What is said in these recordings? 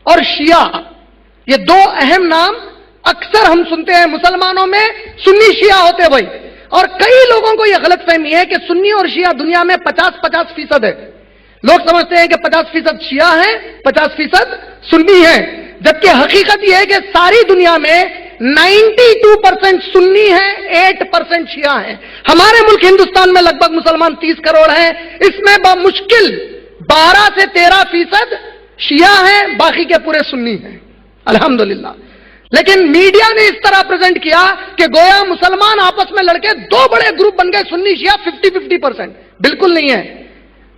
اور شیعہ، یہ دو اہم نام اکثر ہم سنتے ہیں مسلمانوں میں، سنی شیعہ ہوتے بھائی. اور کئی لوگوں کو یہ غلط فہمی ہے کہ سنی اور شیعہ دنیا میں 50-50% ہے. لوگ سمجھتے ہیں کہ 50% شیعہ ہیں، 50% سنی ہیں، جبکہ حقیقت یہ ہے کہ ساری دنیا میں 92% سنی ہیں، 8% شیعہ ہیں. ہمارے ملک ہندوستان میں لگ بھگ مسلمان 30 کروڑ ہیں، اس میں بمشکل 12 سے 13% شیعہ ہیں، باقی کے پورے سنی ہیں الحمدللہ. لیکن میڈیا نے اس طرح پریزنٹ کیا کہ گویا مسلمان آپس میں لڑکے دو بڑے گروپ بن گئے، سنی شیعہ 50-50%. بالکل نہیں ہے.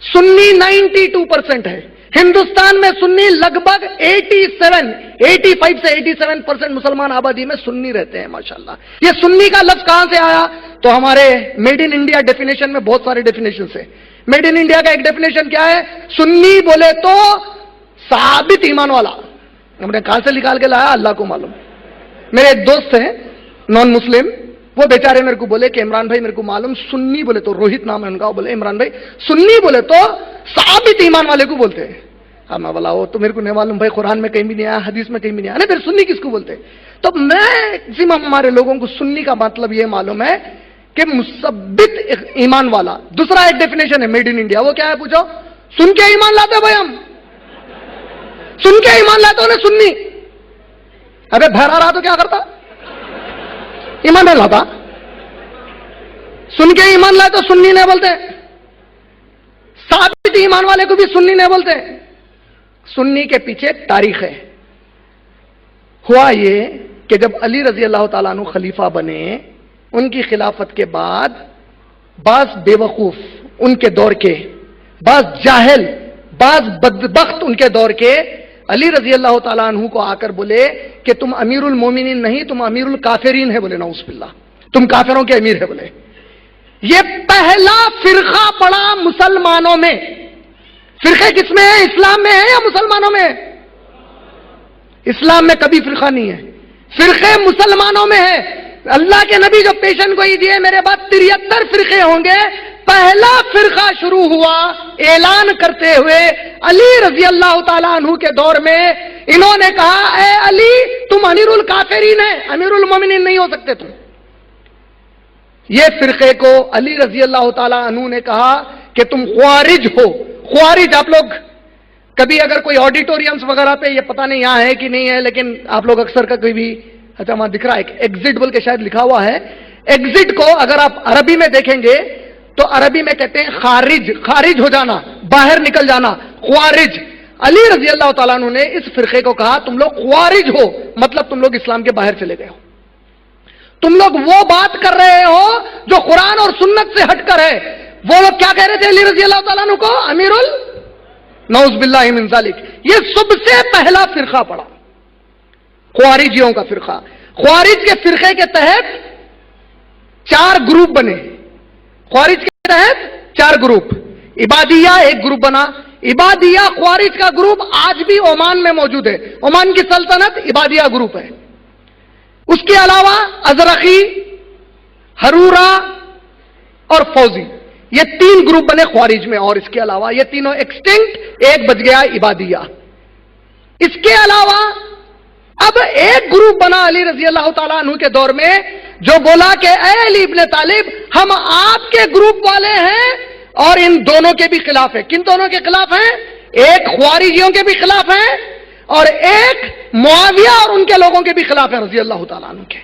سنی 92% ہے. ہندوستان میں سنی لگ بھگ 85 سے 87% مسلمان آبادی میں سنی رہتے ہیں ماشاءاللہ. یہ سنی کا لفظ کہاں سے آیا؟ تو ہمارے میڈ ان انڈیا ڈیفینیشن میں بہت سارے ڈیفینیشن ہے. میڈ ان انڈیا کا ایک ڈیفینیشن کیا ہے؟ سنی بولے تو ثابت ایمان والا. ہم نے کہاں سے نکال کے لایا اللہ کو معلوم. میرے ایک دوست ہیں نان مسلم، وہ بیچارے میرے کو بولے کہ عمران بھائی میرے کو معلوم سنی بولے تو، روہت نام ہے ان کا، وہ بولے عمران بھائی سنی بولے تو ثابت ایمان والے کو بولتے ہیں. میں بولا وہ تو میرے کو نہیں معلوم بھائی، قرآن میں کہیں بھی نہیں آیا، حدیث میں کہیں بھی نہیں آیا. پھر سنی کس کو بولتے ہیں؟ تو میں ہمارے لوگوں کو سنی کا مطلب یہ معلوم ہے کہ مثبت ایمان والا. دوسرا ایک ڈیفینیشن ہے میڈ ان انڈیا، وہ کیا ہے پوچھو؟ سن کے ایمان لاتے بھائی، ہم سن کے ایمان لاتے انہیں سنی. ابے بہرا رہا تو کیا کرتا؟ ایمان نہیں لاتا. سن کے ایمان لائے تو سنی نہیں بولتے. ثابت ایمان والے کو بھی سنی نہیں بولتے. سنی کے پیچھے تاریخ ہے. ہوا یہ کہ جب علی رضی اللہ تعالیٰ عنہ خلیفہ بنے، ان کی خلافت کے بعد بعض بے وقوف ان کے دور کے، بعض جاہل، بعض بدبخت ان کے دور کے علی رضی اللہ تعالیٰ عنہ کو آ کر بولے کہ تم امیر المومنین نہیں، تم امیر الکافرین ہے. بولے نعوذ باللہ، تم کافروں کے امیر ہے. بولے یہ پہلا فرقہ پڑا مسلمانوں میں. فرقے کس میں ہے؟ اسلام میں ہے یا مسلمانوں میں؟ اسلام میں کبھی فرقہ نہیں ہے، فرقے مسلمانوں میں ہے. اللہ کے نبی جو پیشن گوئی دیے میرے بعد 73 فرقے ہوں گے. پہلا فرقہ شروع ہوا اعلان کرتے ہوئے علی رضی اللہ تعالیٰ عنہ کے دور میں. انہوں نے کہا اے علی تم امیر الکافرین ہے، امیر المومنین نہیں ہو سکتے تم. یہ فرقے کو علی رضی اللہ تعالیٰ عنہ نے کہا کہ تم خوارج ہو. خوارج آپ لوگ کبھی اگر کوئی آڈیٹوریمز وغیرہ پہ، یہ پتہ نہیں یہاں ہے کہ نہیں ہے، لیکن آپ لوگ اکثر کا کوئی بھی، اچھا وہاں دکھ رہا ہے ایگزٹ بول کے شاید لکھا ہوا ہے. ایگزٹ کو اگر آپ عربی میں دیکھیں گے تو عربی میں کہتے ہیں خارج، خارج ہو جانا، باہر نکل جانا، خوارج. علی رضی اللہ تعالیٰ عنہ نے اس فرقے کو کہا تم لوگ خوارج ہو، مطلب تم لوگ اسلام کے باہر چلے گئے ہو. تم لوگ وہ بات کر رہے ہو جو قرآن اور سنت سے ہٹ کر ہے. وہ لوگ کیا کہہ رہے تھے علی رضی اللہ تعالیٰ عنہ کو؟ امیر نعوذ باللہ من ذالک. یہ سب سے پہلا فرقہ پڑا خوارجیوں کا فرقہ. خوارج کے فرقے کے تحت 4 گروپ بنے. خوارج کے تحت 4 گروپ. عبادیہ ایک گروپ بنا. عبادیہ خوارج کا گروپ آج بھی عمان میں موجود ہے. عمان کی سلطنت عبادیہ گروپ ہے. اس کے علاوہ ازرقی، ہرورا اور فوزی، یہ 3 گروپ بنے خوارج میں. اور اس کے علاوہ یہ تینوں ایکسٹنکٹ، ایک بچ گیا عبادیہ. اس کے علاوہ اب ایک گروپ بنا علی رضی اللہ تعالیٰ عنہ کے دور میں جو بولا کہ اے علی ابن طالب ہم آپ کے گروپ والے ہیں اور ان دونوں کے بھی خلاف ہے. کن دونوں کے خلاف ہیں؟ ایک خوارجیوں کے بھی خلاف ہیں اور ایک معاویہ اور ان کے لوگوں کے بھی خلاف ہیں رضی اللہ تعالیٰ عنہ کے.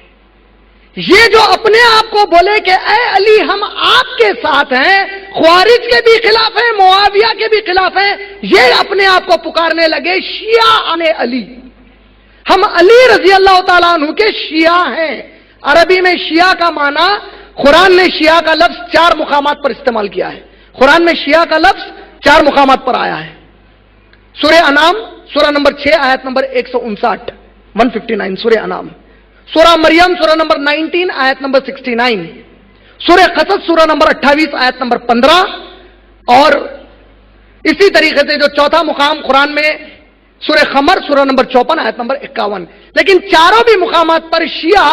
یہ جو اپنے آپ کو بولے کہ اے علی ہم آپ کے ساتھ ہیں، خوارج کے بھی خلاف ہیں، معاویہ کے بھی خلاف ہیں، یہ اپنے آپ کو پکارنے لگے شیعہ علی. ہم علی رضی اللہ تعالیٰ عنہ کے شیعہ ہیں. عربی میں شیعہ کا معنی، قرآن نے شیعہ کا لفظ 4 مقامات پر استعمال کیا ہے. قرآن میں شیعہ کا لفظ 4 مقامات پر آیا ہے. سورہ انعام سورہ نمبر 6 آیت نمبر 159 سورہ انعام. سورہ مریم سورہ نمبر 19 آیت نمبر 69. سورہ قصص سورہ نمبر 28 آیت نمبر 15. اور اسی طریقے سے جو چوتھا مقام قرآن میں سورہ قمر سورہ نمبر 54 آیت نمبر 51. لیکن چاروں بھی مقامات پر شیعہ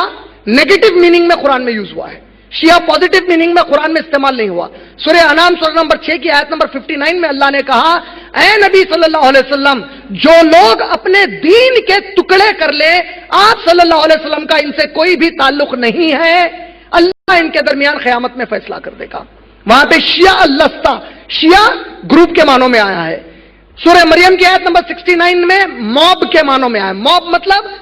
نیگیٹو میننگ میں قرآن میں یوز ہوا ہے. शिया पॉजिटिव मीनिंग में कुरान में इस्तेमाल नहीं हुआ। सूरह अनाम सूरह नंबर 6 की आयत नंबर 59 में अल्लाह ने कहा, ऐ नबी सल्लल्लाहु अलैहि वसल्लम, जो लोग अपने दीन के टुकड़े कर ले, आप सल्लल्लाहु अलैहि वसल्लम का इनसे कोई भी ताल्लुक नहीं है, अल्लाह इनके दरमियान क़यामत में फैसला कर देगा। वहां पे शिया अल्लस्ता, शिया ग्रुप के मानों में आया है। सूरह मरियम की आयत नंबर 69 में मॉब के मानों में आया। मॉब मतलब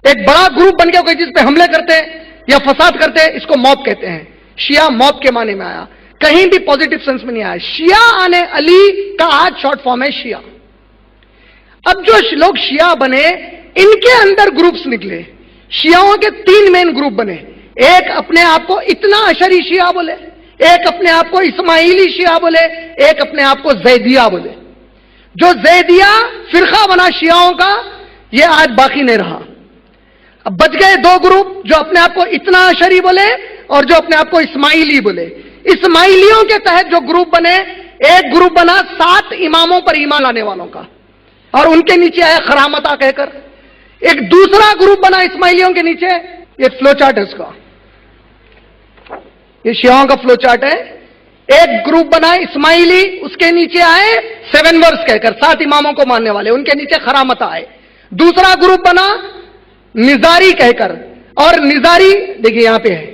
एक बड़ा ग्रुप बन के कोई चीज पे हमले करते हैं या फसाद करते हैं, इसको मॉब कहते हैं। शिया मॉब के माने में आया, कहीं भी पॉजिटिव सेंस में नहीं आया। शिया आने अली का आज शॉर्ट फॉर्म है शिया। अब जो लोग शिया बने, इनके अंदर ग्रुप्स निकले। शियाओं के 3 मेन ग्रुप बने। एक अपने आप को इतना अशरी शिया बोले, एक अपने आप को इस्माइली शिया बोले, एक अपने आप को जैदिया बोले। जो जैदिया फिरका बना शियाओं का, यह आज बाकी नहीं रहा। अब बच गए 2 ग्रुप, जो अपने आप को इतना अशरी बोले और जो अपने आप को इस्माइली बोले। इस्माइलियों के तहत जो ग्रुप बने, एक ग्रुप बना 7 इमामों पर ईमान लाने वालों का, और उनके नीचे आया खरामता कहकर। एक दूसरा ग्रुप बना इस्माइलियों के नीचे, ये फ्लो चार्ट है इसका, ये शियाओं का फ्लो चार्ट है। एक ग्रुप बना इस्माइली, उसके नीचे आए 7 वर्स कहकर, 7 इमामों को मानने वाले, उनके नीचे खरामता आए। दूसरा ग्रुप बना निजारी कहकर, और निजारी देखिए यहां पे है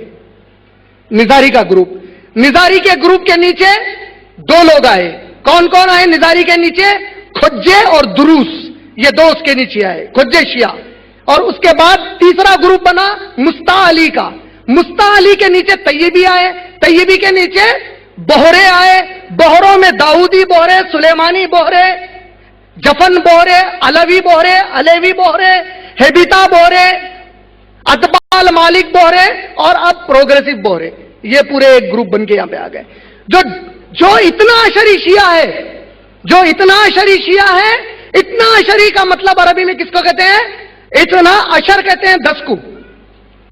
निजारी का ग्रुप। निजारी के ग्रुप के नीचे 2 लोग आए। कौन कौन आए निजारी के नीचे? खुज्जे और दुरूस, ये 2 उसके नीचे आए, खुज्जे शिया। और उसके बाद तीसरा ग्रुप बना मुस्ता अली का। मुस्ता अली के नीचे तैयबी आए, तैयबी के नीचे बोहरे आए। बोहरों में दाऊदी बोहरे, सुलेमानी बोहरे, जफन बोहरे, अलवी बोहरे, अलेवी बोहरे, हेबिता बोहरे, अतबाल मालिक बोहरे, और अब प्रोग्रेसिव बोहरे। ये पूरे एक ग्रुप बन के यहां पे आ गए। जो इतना अशरी शिया है, जो इतना अशरी शिया है, इतना अशरी का मतलब अरबी में किसको कहते हैं? इतना अशर कहते हैं 10 को,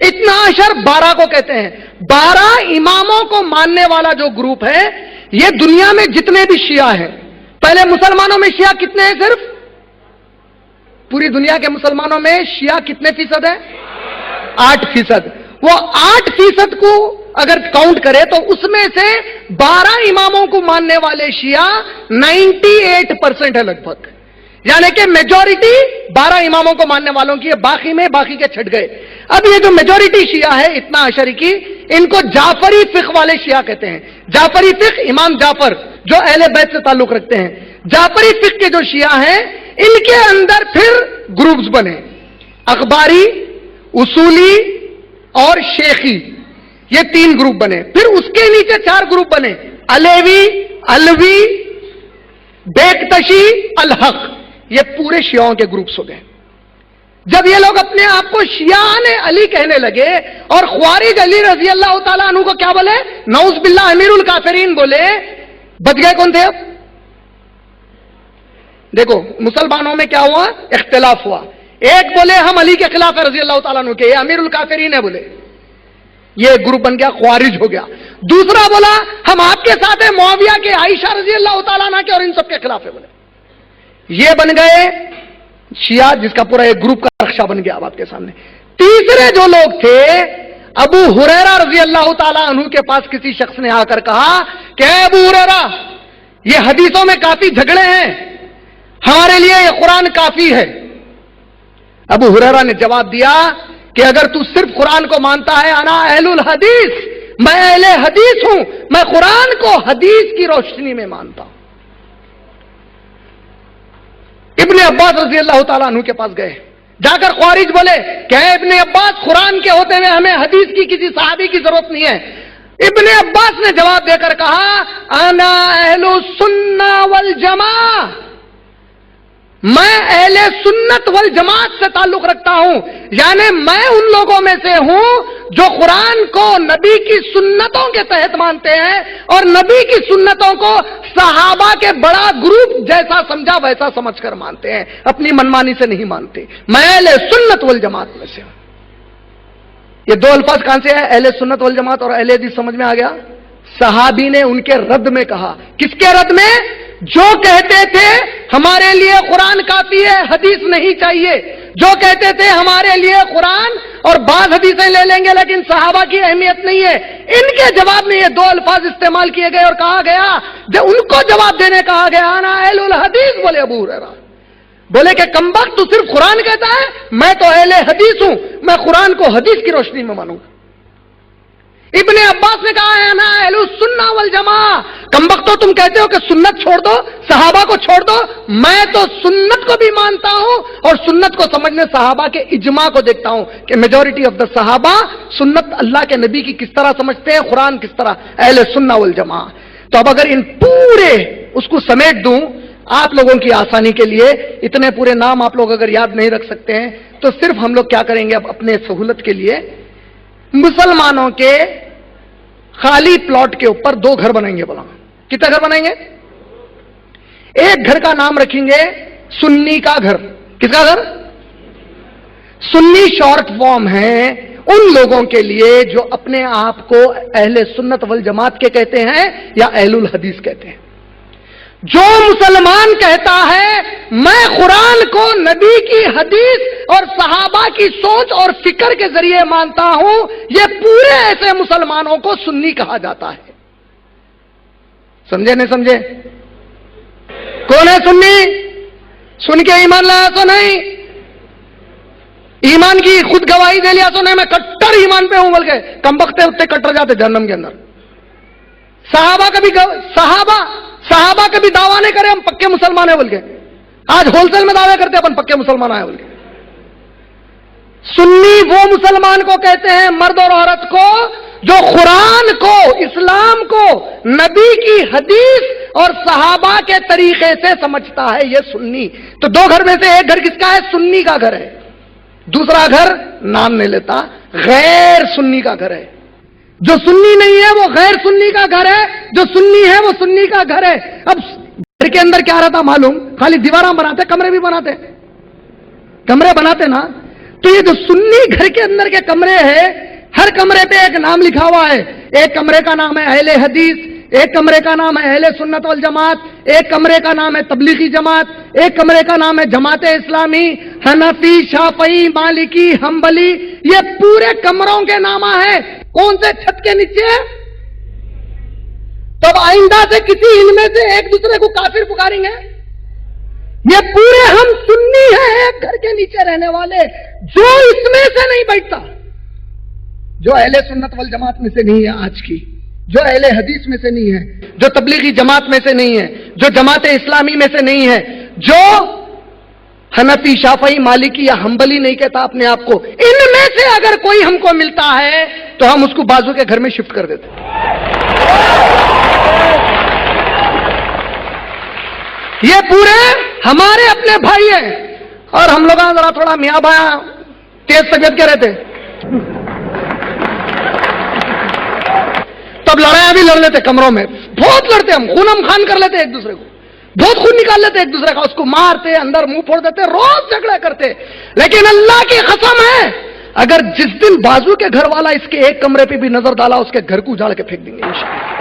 इतना अशर 12 को कहते हैं। 12 इमामों को मानने वाला जो ग्रुप है, ये दुनिया में जितने भी शिया हैं, पहले मुसलमानों में शिया कितने हैं? सिर्फ पूरी दुनिया के मुसलमानों में शिया कितने फीसद है? 8%। वो 8% को अगर काउंट करें तो उसमें से 12 इमामों को मानने वाले शिया 98% है लगभग, यानी कि मेजॉरिटी 12 इमामों को मानने वालों की है, बाकी के छट गए। अब ये जो मेजॉरिटी शिया है इतना अशरी की, इनको जाफरी फिक वाले शिया कहते हैं। जाफरी फिक, इमाम जाफर जो अहले बैत से ताल्लुक रखते हैं, जाफरी फिक के जो शिया हैं, इनके अंदर फिर ग्रुप्स बने, अखबारी, उसूली और शेखी, ये 3 ग्रुप बने। फिर उसके नीचे 4 ग्रुप बने, अलेवी, अलवी, बेकतशी, अलहक। ये पूरे शियाओं के ग्रुप्स हो गए। जब ये लोग अपने आप को शियाने अली कहने लगे और ख्वारिज अली रजी अल्लाह ताला अन्हु को क्या बोले? नऊज बिल्लाह अमीरुल काफिरीन बोले। बच गए कौन थे? अब देखो मुसलमानों में क्या हुआ? इख्तिलाफ हुआ। एक बोले हम अली के खिलाफ है रजी अल्लाह ताला अन्हु के, ये अमीरुल काफिरीन है बोले, ये ग्रुप बन गया, ख्वारिज हो गया। दूसरा बोला हम आपके साथ है, मुआविया के, आयशा रजी अल्लाह ताला अन्हा के, और इन सबके खिलाफ है बोले। ये बन गए शिया, जिसका पूरा एक ग्रुप का नक्शा बन गया अब आपके सामने। तीसरे जो लोग थे, अबू हुरैरा रजी अल्लाह ताला अन्हु के पास किसी शख्स ने आकर कहा कि अबू हुरैरा, ये हदीसों में काफी झगड़े हैं, हमारे लिए ये कुरान काफी है। अबू हुरैरा ने जवाब दिया कि अगर तू सिर्फ कुरान को मानता है, अना अहलुल हदीस, मैं अहले हदीस हूं, मैं कुरान को हदीस की रोशनी में मानता हूं। इब्ने अब्बास रजी अल्लाह ताला अन्हु के पास गए, जाकर ख्वारिज बोले क्या इब्ने अब्बास, कुरान के होते हुए हमें हदीस की किसी सहाबी की जरूरत नहीं है। इब्ने अब्बास ने जवाब देकर कहा, अना अहलुस सुन्ना वल जमा, मैं अहले सुन्नत वल जमात से ताल्लुक रखता हूं, यानी मैं उन लोगों में से हूं जो कुरान को नबी की सुन्नतों के तहत मानते हैं और नबी की सुन्नतों को सहाबा के बड़ा ग्रुप जैसा समझा वैसा समझकर मानते हैं, अपनी मनमानी से नहीं मानते। मैं अहले सुन्नत वल जमात में से हूं। ये 2 अल्फाज कहां से है? अहले सुन्नत वल जमात और अहले हदीस समझ में आ गया? सहाबी ने उनके रद्द में कहा। किसके रद्द में? जो कहते थे हमारे लिए कुरान काफी है, हदीस नहीं चाहिए, जो कहते थे हमारे लिए कुरान और बाज़ हदीसें ले लेंगे लेकिन सहाबा की अहमियत नहीं है, इनके जवाब में ये दो अल्फाज इस्तेमाल किए गए और कहा गया, जब उनको जवाब देने कहा गया, आना अहलुल हदीस, बोले अबू हुरैरा, बोले कि कमबख्त तू सिर्फ कुरान कहता है, मैं तो अहले हदीस हूं, मैं कुरान को हदीस की रोशनी में मानूंगा। इब्ने अब्बास ने कहा है ना अहलुस सुन्ना वल जमा, कमबख्त तो तुम कहते हो कि सुन्नत छोड़ दो, सहाबा को छोड़ दो, मैं तो सुन्नत को भी मानता हूं और सुन्नत को समझने सहाबा के इजमा को देखता हूं कि मेजॉरिटी ऑफ द सहाबा सुन्नत अल्लाह के नबी की किस तरह समझते हैं, कुरान किस तरह, अहले सुन्ना वल जमा। तो अब अगर इन पूरे उसको समेट दूं आप लोगों की आसानी के लिए, इतने पूरे नाम आप लोग अगर याद नहीं रख सकते हैं तो सिर्फ हम लोग क्या करेंगे, अब अपने सहूलत के लिए मुसलमानों के खाली प्लॉट के ऊपर 2 घर बनाएंगे। बोला कितना घर बनाएंगे? एक घर का नाम रखेंगे सुन्नी का घर। किसका घर? सुन्नी शॉर्ट फॉर्म है उन लोगों के लिए जो अपने आप को अहले सुन्नत वल जमात के कहते हैं या अहलुल हदीस कहते हैं। जो मुसलमान कहता है मैं कुरान को नबी की हदीस और सहाबा की सोच और फिक्र के जरिए मानता हूं, ये पूरे ऐसे मुसलमानों को सुन्नी कहा जाता है। समझे नहीं समझे? कौन है सुन्नी? सुन के ईमान लाया तो नहीं, ईमान की खुद गवाही दे लिया तो नहीं, मैं कट्टर ईमान पे हूं बोल के कमबख्ते उत्ते कट्टर जाते जहन्नम के अंदर। सहाबा कभी दावा नहीं करे हम पक्के मुसलमान है बोल के, आज होलसेल में दावे करते अपन पक्के मुसलमान आए बोल के। सुन्नी वो मुसलमान को कहते हैं, मर्द और औरत को, जो कुरान को, इस्लाम को, नबी की हदीस और सहाबा के तरीके से समझता है, ये सुन्नी। तो 2 घर में से एक घर किसका है? सुन्नी का घर है। दूसरा घर नाम नहीं लेता, गैर सुन्नी का घर है। जो सुन्नी नहीं है वो गैर सुन्नी का घर है, जो सुन्नी है वो सुन्नी का घर है। अब घर के अंदर क्या रहता मालूम? खाली दीवारां बनाते, कमरे भी बनाते, कमरे बनाते ना। तो ये जो सुन्नी घर के अंदर के कमरे हैं, हर कमरे पे एक नाम लिखा हुआ है। एक कमरे का नाम है अहले हदीस, एक कमरे का नाम है अहले सुन्नत वल जमात, एक कमरे का नाम है तबलीगी जमात, एक कमरे का नाम है जमात इस्लामी, हनफी, शाफई, मालिकी, हम्बली। ये पूरे कमरों के नामा है। कौन से छत के नीचे? तब आइंदा से किसी इनमें से एक दूसरे को काफिर पुकारेंगे? ये पूरे हम सुन्नी हैं, एक घर के नीचे रहने वाले। जो इसमें से नहीं बैठता, जो अहले सुन्नत वल जमात में से नहीं है आज की, जो अहले हदीस में से नहीं है, जो तबलीगी जमात में से नहीं है, जो जमात इस्लामी में से नहीं है, जो हनफी, शाफई, मालिकी या हम्बली नहीं कहता अपने आप को, इनमें से अगर कोई हमको मिलता है तो हम उसको बाजू के घर में शिफ्ट कर देते। ये पूरे हमारे अपने भाई हैं और हम लोग जरा थोड़ा मियाँ भाया तेज तबियत के रहते, तब लड़ाइयां भी लड़ लेते कमरों में, बहुत लड़ते, हम खूनम खान कर लेते एक दूसरे को, बहुत खून निकाल लेते एक दूसरे का, उसको मारते, अंदर मुंह फोड़ देते, रोज झगड़ा करते। लेकिन अल्लाह की कसम है, अगर जिस दिन बाजू के घर वाला इसके एक कमरे पे भी नजर डाला, उसके घर को उजाड़ के फेंक देंगे इंशाअल्लाह।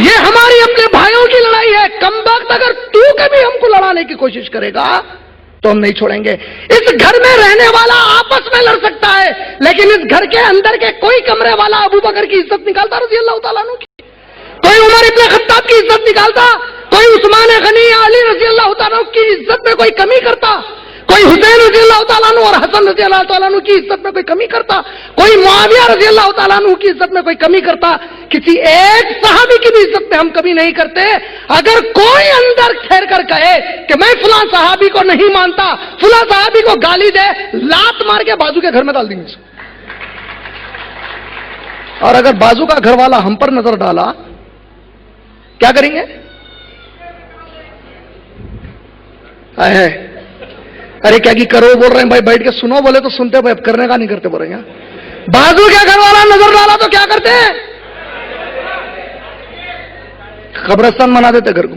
ये हमारी अपने भाइयों की लड़ाई है। कमबख्त अगर तू कभी हमको लड़ाने की कोशिश करेगा तो हम नहीं छोड़ेंगे। इस घर में रहने वाला आपस में लड़ सकता है, लेकिन इस घर के अंदर के कोई कमरे वाला अबू बकर की इज्जत निकालता रज़ी अल्लाह तआला अन्हु की, कोई उमर इब्न खत्ताब की इज्जत निकालता, कोई उस्मान गनी या अली रज़ी अल्लाह तआला अन्हु की इज्जत में कोई कमी करता, कोई हुसैन रज़ी अल्लाह तआला अन्हु और हसन रज़ी अल्लाह तआला अन्हु की इज्जत में कोई कमी करता, कोई मुआविया रज़ी अल्लाह तआला अन्हु की इज्जत में कोई कमी करता, किसी एक सहाबी की भी इज्जत में हम कभी नहीं करते। अगर कोई अंदर ठहर कर कहे कि मैं फलां सहाबी को नहीं मानता, फलां सहाबी को गाली दे, लात मार के बाजू के घर में डाल देंगे। और अगर बाजू का घर वाला हम पर नजर डाला, क्या करेंगे? है अरे क्या की करो बोल रहे हैं भाई, बैठ के सुनो बोले तो सुनते भाई, करने का नहीं करते बोल रहे हैं। बाजू के घर वाला नजर डाला तो क्या करते हैं? कब्रिस्तान बना देते घर को।